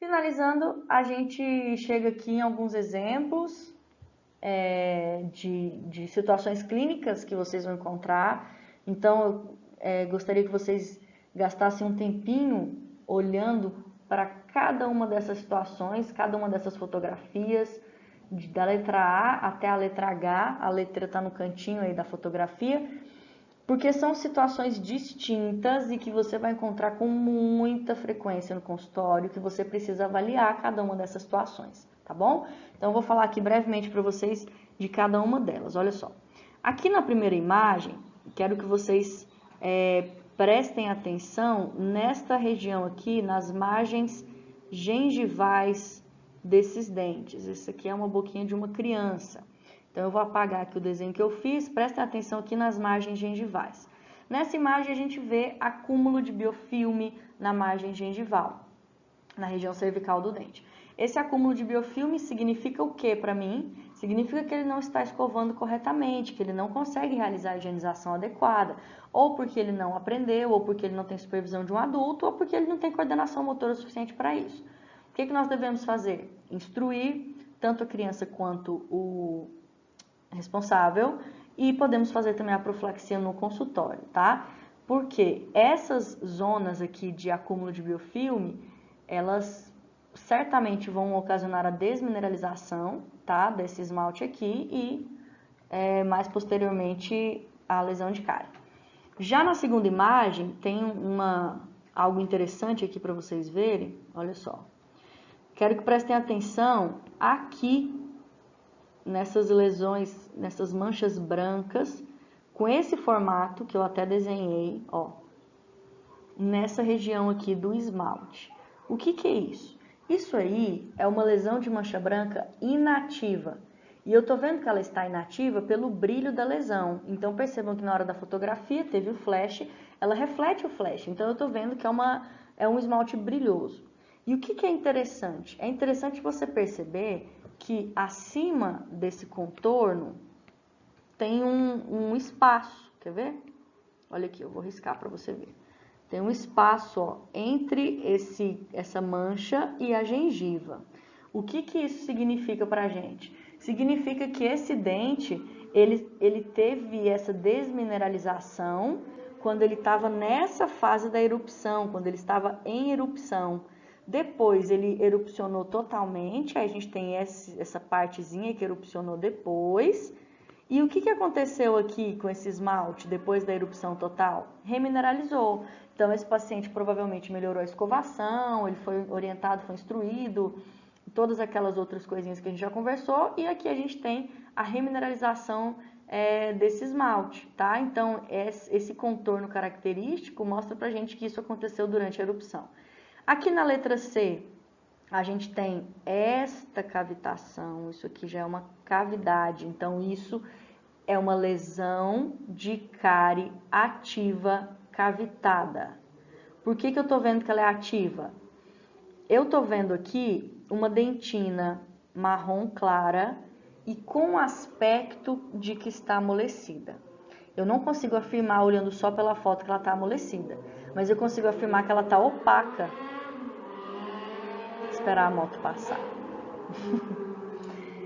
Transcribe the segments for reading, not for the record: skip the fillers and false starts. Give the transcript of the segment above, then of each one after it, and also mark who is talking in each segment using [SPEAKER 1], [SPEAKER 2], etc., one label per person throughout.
[SPEAKER 1] Finalizando, a gente chega aqui em alguns exemplos de situações clínicas que vocês vão encontrar. Então, eu gostaria que vocês gastassem um tempinho olhando para cada uma dessas situações, cada uma dessas fotografias, da letra A até a letra H, a letra está no cantinho aí da fotografia, porque são situações distintas e que você vai encontrar com muita frequência no consultório, que você precisa avaliar cada uma dessas situações, tá bom? Então, eu vou falar aqui brevemente para vocês de cada uma delas. Olha só. Aqui na primeira imagem, quero que vocês prestem atenção nesta região aqui, nas margens gengivais desses dentes. Isso aqui é uma boquinha de uma criança. Então, eu vou apagar aqui o desenho que eu fiz, prestem atenção aqui nas margens gengivais. Nessa imagem, a gente vê acúmulo de biofilme na margem gengival, na região cervical do dente. Esse acúmulo de biofilme significa o que para mim? Significa que ele não está escovando corretamente, que ele não consegue realizar a higienização adequada, ou porque ele não aprendeu, ou porque ele não tem supervisão de um adulto, ou porque ele não tem coordenação motora suficiente para isso. O que nós devemos fazer? Instruir tanto a criança quanto o responsável, e podemos fazer também a profilaxia no consultório, tá? Porque essas zonas aqui de acúmulo de biofilme, elas certamente vão ocasionar a desmineralização, tá? Desse esmalte aqui e mais posteriormente a lesão de cárie. Já na segunda imagem, tem algo interessante aqui para vocês verem, olha só. Quero que prestem atenção aqui nessas lesões, nessas manchas brancas, com esse formato que eu até desenhei, ó, nessa região aqui do esmalte. O que é isso? Isso aí é uma lesão de mancha branca inativa. E eu tô vendo que ela está inativa pelo brilho da lesão. Então, percebam que na hora da fotografia teve o flash, ela reflete o flash. Então, eu tô vendo que é um esmalte brilhoso. E o que é interessante? É interessante você perceber que acima desse contorno tem um espaço, quer ver? Olha aqui, eu vou riscar para você ver. Tem um espaço, ó, entre essa mancha e a gengiva. O que isso significa para a gente? Significa que esse dente, ele teve essa desmineralização quando ele estava nessa fase da erupção, quando ele estava em erupção. Depois ele erupcionou totalmente, aí a gente tem essa partezinha que erupcionou depois. E o que aconteceu aqui com esse esmalte depois da erupção total? Remineralizou. Então, esse paciente provavelmente melhorou a escovação, ele foi orientado, foi instruído, todas aquelas outras coisinhas que a gente já conversou. E aqui a gente tem a remineralização desse esmalte, tá? Então, esse contorno característico mostra pra gente que isso aconteceu durante a erupção. Aqui na letra C, a gente tem esta cavitação, isso aqui já é uma cavidade, então isso é uma lesão de cárie ativa cavitada. Por que eu tô vendo que ela é ativa? Eu tô vendo aqui uma dentina marrom clara e com aspecto de que está amolecida. Eu não consigo afirmar olhando só pela foto que ela está amolecida, mas eu consigo afirmar que ela está opaca. Esperar a moto passar.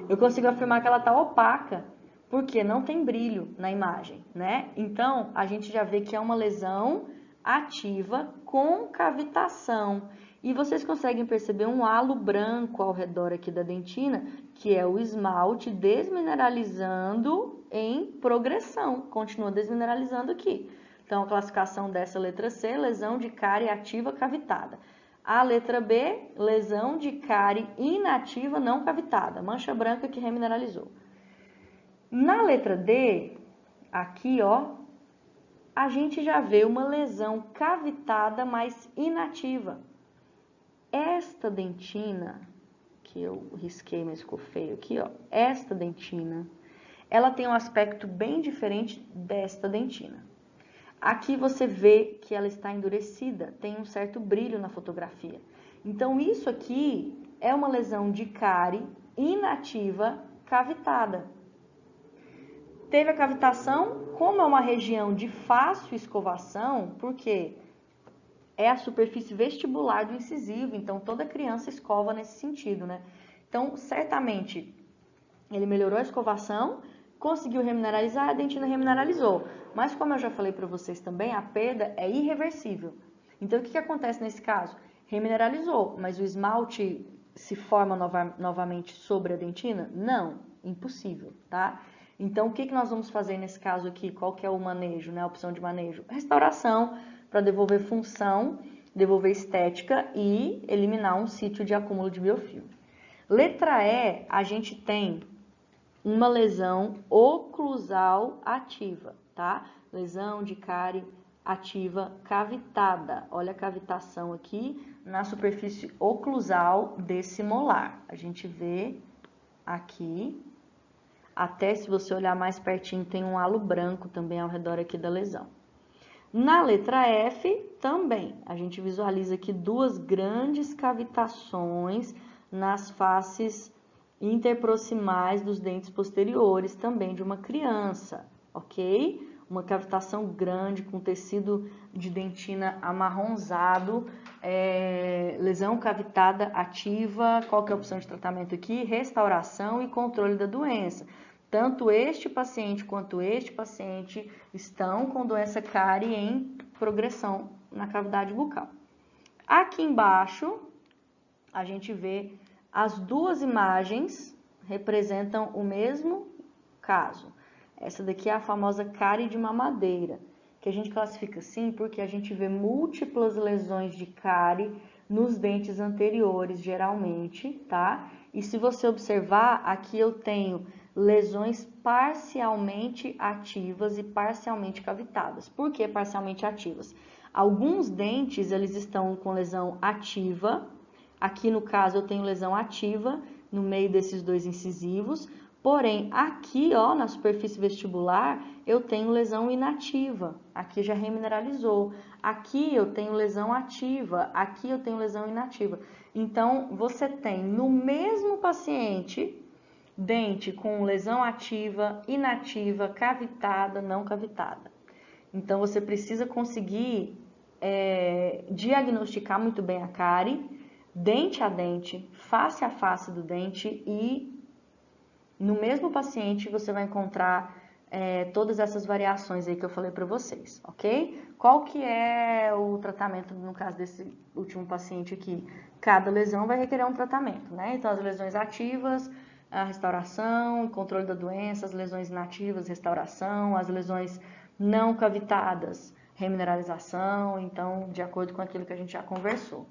[SPEAKER 1] Eu consigo afirmar que ela está opaca, porque não tem brilho na imagem, né? Então, a gente já vê que é uma lesão ativa com cavitação. E vocês conseguem perceber um halo branco ao redor aqui da dentina, que é o esmalte desmineralizando em progressão. Continua desmineralizando aqui. Então, a classificação dessa letra C, lesão de cárie ativa cavitada. A letra B, lesão de cárie inativa não cavitada, mancha branca que remineralizou. Na letra D, aqui ó, a gente já vê uma lesão cavitada, mas inativa. Esta dentina, que eu risquei, mas ficou feio aqui, ó, esta dentina, ela tem um aspecto bem diferente desta dentina. Aqui você vê que ela está endurecida, tem um certo brilho na fotografia. Então, isso aqui é uma lesão de cárie inativa cavitada. Teve a cavitação, como é uma região de fácil escovação, porque é a superfície vestibular do incisivo, então toda criança escova nesse sentido, né? Então, certamente, ele melhorou a escovação, conseguiu remineralizar, a dentina remineralizou. Mas, como eu já falei para vocês também, a perda é irreversível. Então, o que acontece nesse caso? Remineralizou, mas o esmalte se forma novamente sobre a dentina? Não, impossível, tá? Então, o que nós vamos fazer nesse caso aqui? Qual que é o manejo, né? A opção de manejo? Restauração, para devolver função, devolver estética e eliminar um sítio de acúmulo de biofilme. Letra E, a gente tem uma lesão oclusal ativa, tá? Lesão de cárie ativa cavitada. Olha a cavitação aqui na superfície oclusal desse molar. A gente vê aqui, até se você olhar mais pertinho, tem um halo branco também ao redor aqui da lesão. Na letra F, também, a gente visualiza aqui duas grandes cavitações nas faces interproximais dos dentes posteriores também de uma criança, ok? Uma cavitação grande com tecido de dentina amarronzado, lesão cavitada ativa. Qual que é a opção de tratamento aqui? Restauração e controle da doença. Tanto este paciente quanto este paciente estão com doença cárie em progressão na cavidade bucal. Aqui embaixo, a gente vê as duas imagens representam o mesmo caso. Essa daqui é a famosa cárie de mamadeira, que a gente classifica assim porque a gente vê múltiplas lesões de cárie nos dentes anteriores, geralmente, tá? E se você observar, aqui eu tenho lesões parcialmente ativas e parcialmente cavitadas. Por que parcialmente ativas? Alguns dentes, eles estão com lesão ativa. Aqui, no caso, eu tenho lesão ativa no meio desses dois incisivos. Porém, aqui, ó, na superfície vestibular, eu tenho lesão inativa. Aqui já remineralizou. Aqui eu tenho lesão ativa. Aqui eu tenho lesão inativa. Então, você tem no mesmo paciente dente com lesão ativa, inativa, cavitada, não cavitada. Então, você precisa conseguir diagnosticar muito bem a cárie, dente a dente, face a face do dente e no mesmo paciente você vai encontrar todas essas variações aí que eu falei para vocês, ok? Qual que é o tratamento no caso desse último paciente aqui? Cada lesão vai requerer um tratamento, né? Então, as lesões ativas, a restauração, controle da doença, as lesões inativas, restauração, as lesões não cavitadas, remineralização, então, de acordo com aquilo que a gente já conversou.